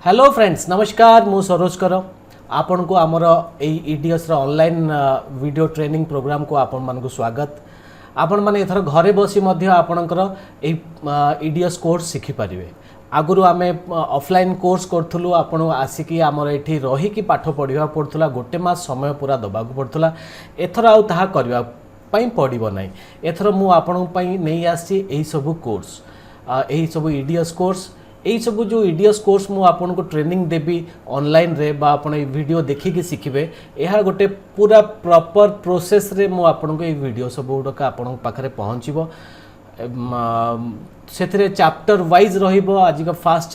Hello friends नमस्कार मु सरोज कर आपण को आमर EDS online video training program को आपण मान को स्वागत। आपण माने एथर घरे बसी मध्य आपणकर ईडीएस कोर्स शिखि पारिबे। आगुरु आमे ऑफलाइन कोर्स करथुलु आपण आसिकी आमर एठी रही की पाठ पढ़िबा पड़थुला गोटे मास समय पूरा दबाकू पड़थुला। एथर आउ ताहा करबा पई पड़िबो नै। एथर मु आपण पई नै आसी एही सब कोर्स एही सब ईडीएस कोर्स यही सब जो ईडीएस कोर्स मु आपन को ट्रेनिंग देबी ऑनलाइन रे बा आपन ए वीडियो देखिकी शिखिबे। यह गोटे पूरा प्रॉपर प्रोसेस रे मु आपन को ए वीडियो सब गुडका आपन पाखरे पहुँचबो। से चैप्टर वाइज रहिबो। आज का फर्स्ट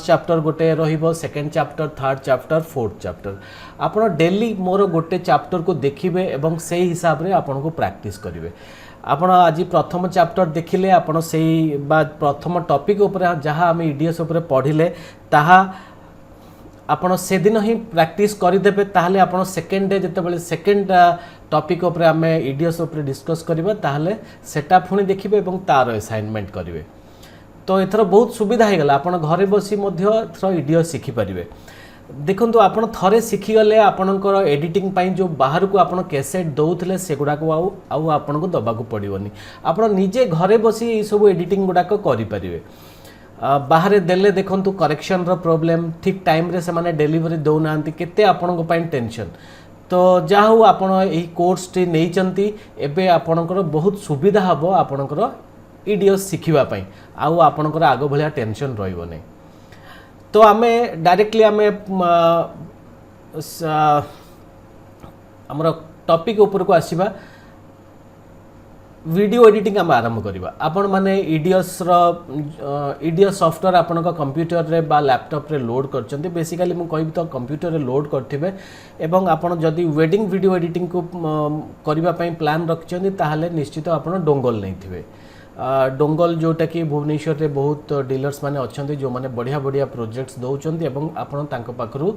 चैप्टर गोटे रहिबो, second chapter, third chapter, fourth chapter. आपन डेली मोर गोटे चैप्टर को देखिबे एवं सेही हिसाब रे आपन को प्रैक्टिस करिवे। आपण आज प्रथम चैप्टर देखिले आपण सेही बा प्रथम टॉपिक ऊपर जहाँ आम ईडीएस ऊपर पढ़िले ताहा आपण से दिन ही प्रैक्टिस करदेबे। ताहले आपण सेकेंड डे जितेबाला सेकेंड टॉपिक ऊपर आम ईडीएस ऊपर डिस्कस करबा ताहले सेटा पुणी देखिबे एवं तार असाइनमेंट करिवे। तो एथर बहुत सुविधा हो गला। आपण घरे बसी मध्य एथर ईडीएस शिखि पारिबे। देखंतु आपण थरे शिखि गले आपणकर एडिटिंग पई जो बाहर को आपण कैसेट दउथले सेगुडा को आउ आपण को दबा को पड़िबोनी। आपण निजे घरे बसी ए सब एडिटिंग गुडा को करि परिबे। बाहर देले देखंतु करेक्शन रो प्रॉब्लम ठीक टाइम रे से माने डिलीवरी दउ नांती केते आपण को पई टेंशन। तो जाहु आपण एही कोर्स टी नेइचंती एबे आपणकर बहुत सुविधा हबो आपणकर ईडीएस शिखिबा पई आउ आपणकर आगो भलिया टेंशन रहइबो नै। तो आमे डायरेक्टली आमे हमर टॉपिक ऊपर को आसीबा। वीडियो एडिटिंग आम आरंभ करबा। आपण माने ईडीएस सॉफ्टवेयर आपण का कंप्यूटर रे बा लैपटॉप रे लोड करचंती। बेसिकली मु कहबी तो कंप्यूटर रे लोड करथिबे एवं आपण जदी वेडिंग वीडियो एडिटिंग को करबा पई प्लान रखचंती ताहाले निश्चित आपण डोंगल नैथिबे। डोंगल जोटा कि भुवनेश्वर रे बहुत डीलर्स माने अच्छे जो माने बढ़िया बढ़िया प्रोजेक्ट्स दौरान एवं आपण तांको पाखरु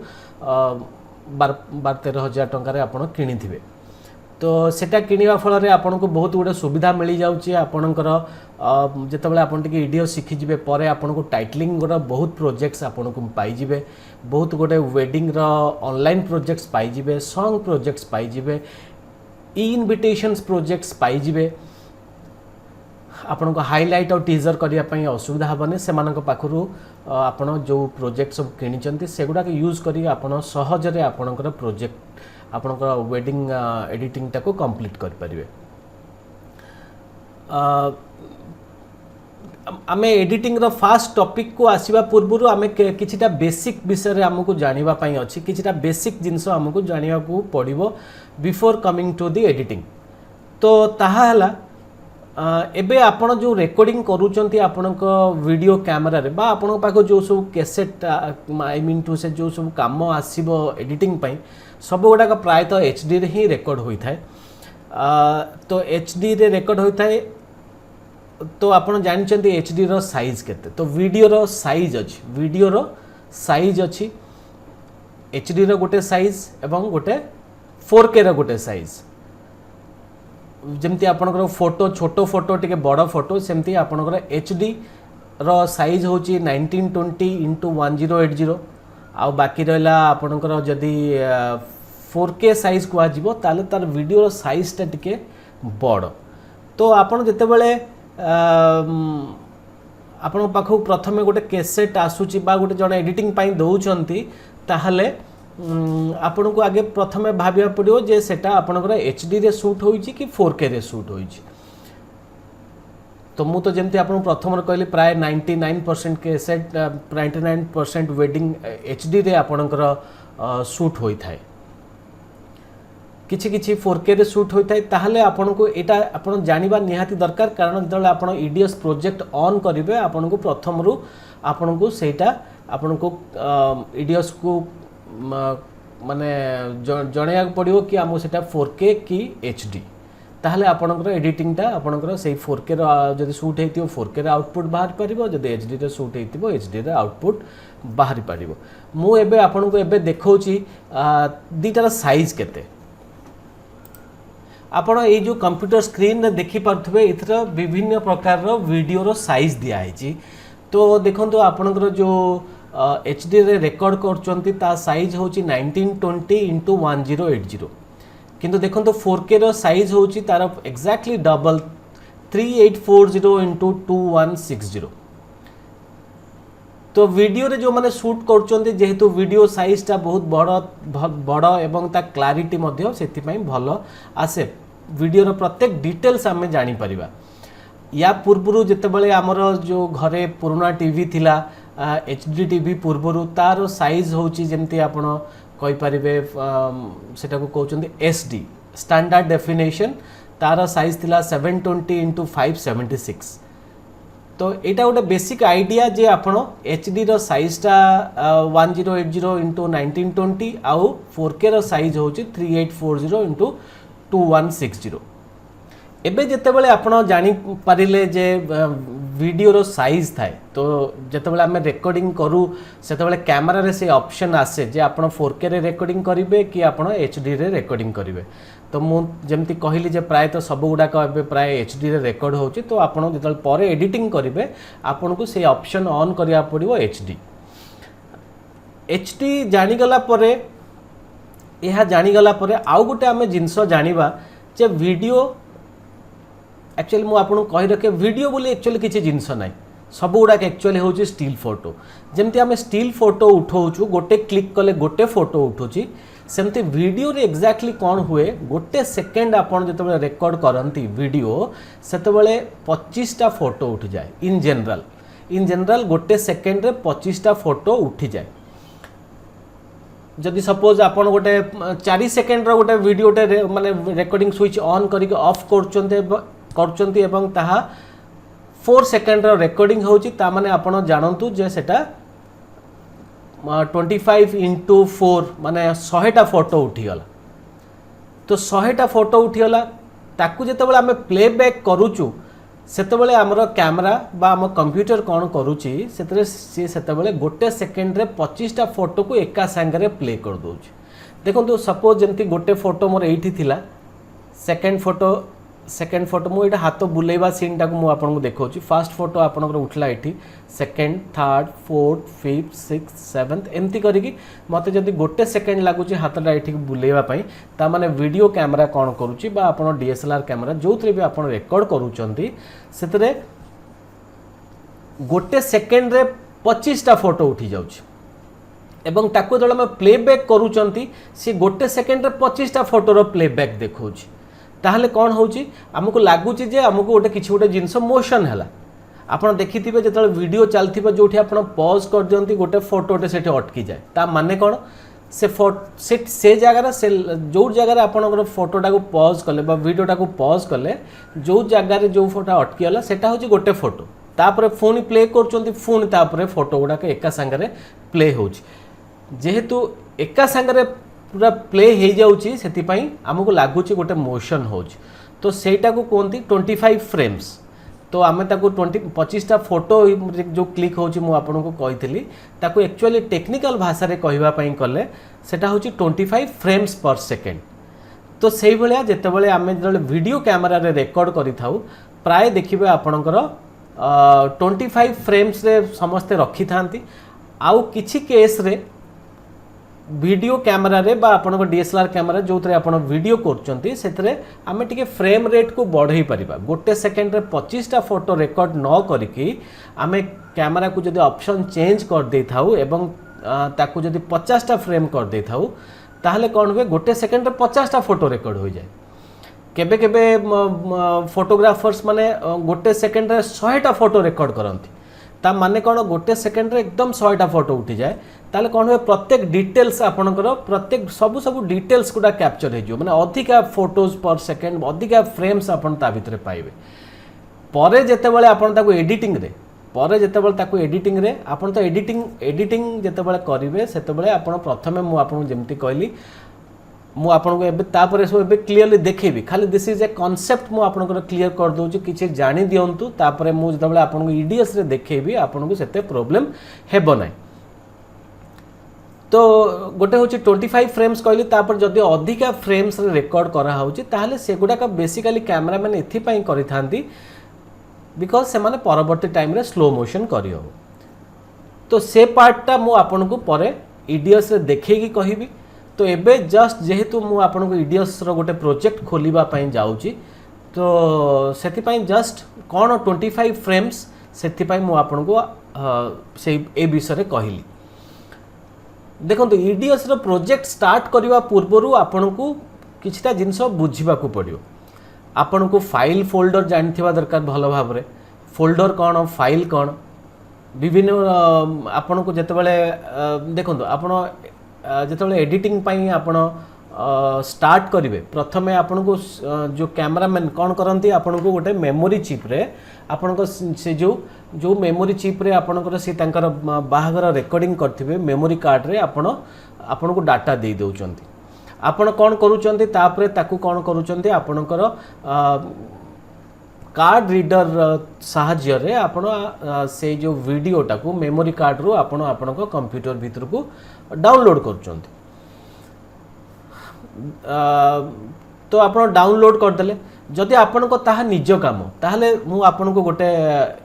12-13 हजार टंकार आपण किनिथिबे। तो सेटा किनिबा फल रे आपण को बहुत गुडे सुविधा मिली जाउची। आपणकर जेतेबेले आपण टिके ईडीएस शिखि जिवे परे आपण को टाइटलिंग गोटा बहुत प्रोजेक्ट्स आपण को पाई जिवे। बहुत गुडे वेडिंग रो ऑनलाइन प्रोजेक्ट्स पाई जिवे, सॉन्ग प्रोजेक्ट्स पाई जिवे, ई इनविटेशंस प्रोजेक्ट्स पाई जिवे। आपण को हाईलाइट और टीजर करिया पई असुविधा हबने। सेमानक पाखरु आपण जो प्रोजेक्ट सब किनिचंती सेगुडा के यूज करी आपण सहज रे आपणकर प्रोजेक्ट आपणकर वेडिंग एडिटिंग टाको कंप्लीट कर परिबे। आमे एडिटिंग रो फास्ट टॉपिक को आसीबा पूर्वरु आमे किछिटा बेसिक विषय रे हमकु जानिबा पई अछि। किछिटा बेसिक जिंस हमकु जानिबा को पड़िबो before coming to the editing. तो ताहा हला एबे आपण जो रेकॉर्डिंग करूचंती आपण को वीडियो कैमरा रे बा आपण पाखो जो सब कैसेट आई मीन टू से जो सब काम आसीबो एडिटिंग पई सब गोटा का प्राय तो एचडी रे ही रेकॉर्ड होई थाए। तो एचडी रे रेकॉर्ड होई थाए। तो आपण जानिचंती एचडी रो साइज केते। तो वीडियो रो साइज अछि एचडी रो गोटे साइज एवं गोटे 4K रो गोटे साइज। जमती आपनकर फोटो छोटो फोटो टिके बड़ फोटो सेमती आपनकर एचडी रो साइज होची 1920x1080 आ बाकी रहला आपनकर जदी 4K साइज को आजिबो ताले तार वीडियो रो साइज टा टिके बड़। तो आपण जते बेले आपण पाखो प्रथमे गोटे कैसेट आसुची बा गोटे जण एडिटिंग पई दउचंती ताहले आपण को आगे प्रथमे भाबिया पड़ियो जे सेटा आपनकर एचडी रे शूट होईची कि 4K रे शूट होईची। तो मु तो जेमती आपण प्रथम कहली प्राय 99% कैसेट 99% वेडिंग एचडी रे आपनकर शूट होई थाए। किछि किछि 4K रे शूट होई थाए। ताहले आपण को एटा आपण जानिबा निहाती दरकार। कारण जदे आपण ईडीएस प्रोजेक्ट ऑन करिवे आपण को प्रथम रु आपण को सेटा आपण को ईडीएस को माने जणया पड़ियो कि आमो सेटा 4K कि एचडी। ताहले आपणकर एडिटिंग टा आपणकर सेही 4K रो जदि शूट हेतियो 4K रे आउटपुट बाहर परिबो, जदि एचडी रे शूट हेतिबो एचडी रे आउटपुट बाहर परिबो। मु एबे आपणको एबे देखौची दीटार साइज केते। आपण ये जो कंप्यूटर स्क्रीन रे देखि पारथबे इथरा विभिन्न प्रकार रो वीडियो रो साइज दिया है। तो देखो आपणकर जो एच डी रे रेकर्ड करचंती ता साइज होची 1920 इंटू 1080 किंतु देखो 4K रो साइज होची तार एक्जाक्टली डबल 3840 इंटू 2160। तो वीडियो रे जो माने शूट करचंती जेहेतु वीडियो साइज टा बहुत बड़ एवं ता क्लारिटी मध्य सेति पई भलो आसे वीडियो रो प्रत्येक डिटेल्स आमे जानि परिबा। या पूर्वरु जेतेबेले आमर जो घरे पुराना टीवी थिला एचडी टीवी पूर्वरु तार साइज होची जेमती आपण कहि परिबे सेटा को कहउचंती एसडी स्टैंडर्ड डेफिनेशन तार साइज थिला 720 इंटू 576। तो यहाँ गोटे बेसिक आइडिया जे आपण एचडी रो साइज टा 1080 इंटू 1920 आउ 4K रो साइज होची 3840 इंटू 2160। एबे जेतेबेले आपण जानि पारिले जे वीडियो रो साइज थाए तो जेतेबेले आमे रेकॉर्डिंग करू सेतेबेले कैमरा रे से ऑप्शन आसे जे आपण 4K रे रेकॉर्डिंग करिवे कि आपण एचडी रे रेकॉर्डिंग करिवे। तो मु जेमती कहली जे प्राय तो सब गुडाक एबे प्राय एचडी रे रेकॉर्ड होची तो आपण जेतेबेले परे एडिटिंग करिवे आपण को से ऑप्शन ऑन करिया पड़िबो एचडी जानि गला परे यह जानि गला परे आउ गुटे आमे जिंसो जानिबा जे वीडियो एक्चुअली मु आपन कहि रखे वीडियो बोली एक्चुअली किछि जिंस नाही सब गुडाक एक्चुअली होची स्टिल फोटो। जेमती आमे स्टिल फोटो उठौछु गोटे क्लिक कले गोटे फोटो उठुची सेमती वीडियो रे एक्जाक्टली कौन हुए गोटे सेकेंड आपन जतबेले रेकॉर्ड करंती वीडियो सेतबेले 25टा फोटो उठ जाए इन जनरल गोटे सेकेंड रे 25टा फोटो उठी जाए। जदि सपोज आपन गोटे 4 सेकेंड रो गोटे वीडियो टे माने रेकॉर्डिंग स्विच ऑन करिक ऑफ करचंती एवं ताहा 4 सेकेंड रो रेकॉर्डिंग होची ता माने आपन जानंतु जे सेटा 25 इंटू 4 माने 100टा फोटो उठीगला। तो 100टा फोटो उठीगला ताकू जेतेबेले आमे प्लेबैक करूचु सेतेबेले हमर कैमरा बा हम कंप्यूटर कौन करूची सेतेबेले गोटे सेकेंड रे 25टा फोटो को एका संगे प्ले कर दोछ। देखो सपोज जमती गोटे फोटो मोर एठी थिला सेकेंड फोटो मु एटा हाथ बुलेवा सीन टाको मु आपन को देखौची। फर्स्ट फोटो आपन को उठला एठी second third fourth fifth sixth seventh एमती करिकी मते जदि गोटे सेकेंड लागुची हाथटा एठी बुलेवा पई ता माने वीडियो कैमरा कौन करूची बा आपन डीएसएलआर कैमरा जोथरे भी आपन रेकॉर्ड करूचंती सेतरे गोटे सेकेंड रे 25टा फोटो उठी जाउची एवं ताको जळे हम प्लेबैक करूचंती से गोटे सेकेंड रे 25टा फोटो रो प्लेबैक देखौची। ताहले कौन होची हमको लागुची जे हमको गोटे किछि गोटे जिंस मोशन हैला आपण देखिथिबे जेतले वीडियो चलथिबे जोठी आपण पॉज कर दियंती गोटे फोटोटे सेठी अटकी जाए ता माने कोन से जगह से जो जगह आपण फोटोटा को पॉज कले बा वीडियोटा को पॉज कले जो जगह जो फोटो अटकी गला सेटा होची गोटे फोटो तापर फोन प्ले करचंती फोन तापर फोटो गुडा एका संगे प्ले होची जेहेतु एका संगे पूरा प्ले हो जाउची सेतिपई हमको लागुची गोटे मोशन होची। तो सेटा को कोनती 25 फ्रेम्स। तो आमे ताको 25टा फोटो जो क्लिक होची मु आपन को कहितली ताको एक्चुअली टेक्निकल भाषा रे कहबा पई कले सेटा होची 25 फ्रेम्स पर सेकेंड। तो सेही भलिया जेतेबेले आमे जले वीडियो कैमरा रे रेकॉर्ड करि थाउ प्राय देखिबे आपनकर 25 फ्रेम्स रे समस्ते रखी थांती। आउ किछि केस रे वीडियो कैमरा रे बा आपन को डीएसएलआर कैमरा जो थरे आपन वीडियो करचंती सेथरे आमे टिके फ्रेम रेट को बढ़ाई परिबा गोटे सेकेंड रे 25टा फोटो रेकॉर्ड न करिकी आमे कैमरा को जदि ऑप्शन चेंज कर दे थाउ एवं ताकू जदि 50टा फ्रेम कर दे थाउ ताहले कोन होबे गोटे सेकेंड रे 50टा फोटो रेकॉर्ड हो जाए। केबे केबे फोटोग्राफर्स माने गोटे सेकेंड रे 100टा फोटो रेकॉर्ड करंती ता माने कोन गोटे सेकेंड रे एकदम 100टा फोटो उठी जाए ताले कोन होय प्रत्येक डिटेल्स आपनकर प्रत्येक सब डिटेल्स गुडा कैप्चर हे जो माने अधिका फोटोज पर सेकेंड अधिका फ्रेम्स आपन ता भितरे पाइबे। परे जेतेबेले आपन ताको एडिटिंग रे आपन तो एडिटिंग जेतेबेले करिवे सेतेबेले आपन प्रथमे मु आपन जेमति कहली मु आपन को एबे तापरे सो एबे क्लियरली देखेबी खाली दिस इज ए कांसेप्ट मु आपन को क्लियर कर दोछु किछि जानि दियंतु तापरे मु जेतेबेले आपन को ईडीएस रे देखेबी आपन को सेते प्रॉब्लम हेबो नै। तो गोटे होची 25 फ्रेम्स कहली तापर जदि अधिका फ्रेम्स रे रेकॉर्ड करा होची ताहले सेगुडा का बेसिकली कैमरामैन एथि पई करिथांती बिकॉज से माने परवर्ती टाइम रे स्लो मोशन करियो। तो से पार्टटा मु आपन को परे ईडीएस रे देखैकी कहबी। तो एबे जस्ट जेहेतु मु आपन को ईडीएस रो गोटे प्रोजेक्ट खोलिबा पई जाउची तो सेति पई जस्ट कोन 25 फ्रेम्स सेति पई मु आपन को से ए विषय रे कहली। देखो ईडीएस रो प्रोजेक्ट स्टार्ट करबा पूर्वरु आपन को किछटा जिंस बुझिबा को पड़ियो। आपन को फाइल फोल्डर जानथिबा दरकार भलो भाबरे। फोल्डर कौन फाइल कौन विभिन्न आपन को जते बेले देखो आपन जते बेले एडिटिंग पई आपन स्टार्ट करिवे प्रथमे आपन को जो कैमरामैन कौन करंती आपन को गोटे मेमोरी चिप रे आपन को से जो मेमोरी चिप रे आपन को से तांकर बाहागर रेकॉर्डिंग करथिबे मेमोरी कार्ड रे आपन को डाटा दे दउचंती। आपन कौन करूचंती तापरे ताकू कौन करूचंती आपनकर कार्ड रीडर साहाय्य रे आपण से जो वीडियोटा को मेमोरी कार्ड रो आपण आपनको कंप्यूटर भीतर को डाउनलोड करूचंती। तो आपण डाउनलोड कर देले जदि आपण को ताहा निज काम ताहले मु आपण को गोटे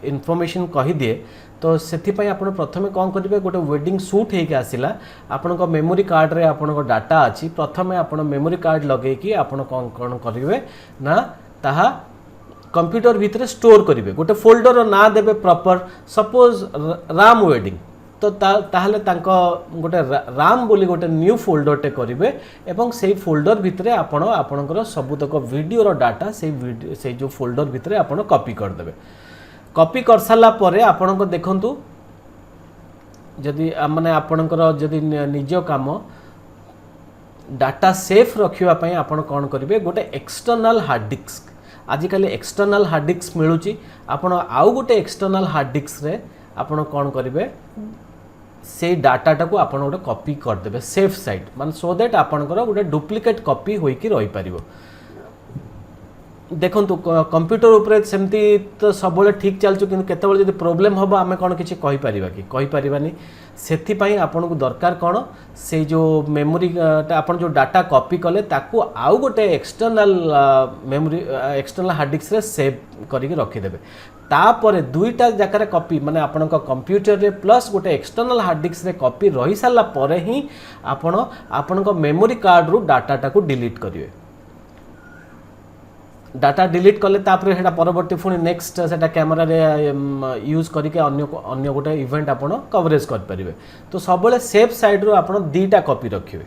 इन्फॉर्मेशन कहि दिए। तो सेथि पई आपण प्रथमे कोन करिवे गोटे वेडिंग शूट हेके आसिला आपण को मेमोरी कार्ड रे आपण को डाटा अछि प्रथमे आपण मेमोरी कार्ड लगे कि आपण कोन कोन करिवे ना ताहा कंप्यूटर भीतर स्टोर करिवे गोटे फोल्डर ना देबे प्रॉपर सपोज राम वेडिंग तो ताहले तांको गोटे राम बोली गोटे न्यू फोल्डर टे करिवे एवं सेही फोल्डर भितर आपण आपणकर सबुतक वीडियो रो डाटा से जो फोल्डर भितर आपण कॉपी कर देबे। कॉपी कर साला परे आपण को देखंतु जदि माने आपणकर जदि निज काम डाटा सेफ रखिबा पई आपण कोन करिवे गोटे एक्सटर्नल हार्ड डिस्क आजिकल एक्सटर्नल हार्ड डिस्क मिलूची आपण आउ गोटे एक्सटर्नल हार्ड डिस्क रे आपण कोन करिवे से डाटाटा को आपण गोटे कॉपी कर देबे सेफ साइड मान सो दैट आपणकर गोटे डुप्लिकेट कॉपी होई कि रही पारिबो। देखंतु कंप्यूटर ऊपर सेमती तो सब ठीक चलछु किंतु केतेबेले जदि प्रॉब्लम होबो आमे कोन किछि कहि परिबा कि कहि परिबानी सेथि पई आपन को दरकार कोन से जो मेमोरी आपन जो डाटा कॉपी कले ताकू आउ गोटे external memory external hard disc रे सेव करिके रखि देबे। तापरे दुईटा जाकर कॉपी माने आपन को कंप्यूटर रे प्लस गोटे एक्सटर्नल हार्ड डिस्क रे कॉपी रही साला परे ही आपन को मेमोरी कार्ड रु डाटाटा को डिलीट करिवे। डाटा डिलीट कले तापरे हेडा परवर्ती पुणी नेक्स्ट सेटा कैमरा रे यूज करके अन्य गोटे इवेंट आपण कवरेज कर परिवे। तो सबले सेफ साइड रो आपण दीटा कॉपी रखिवे।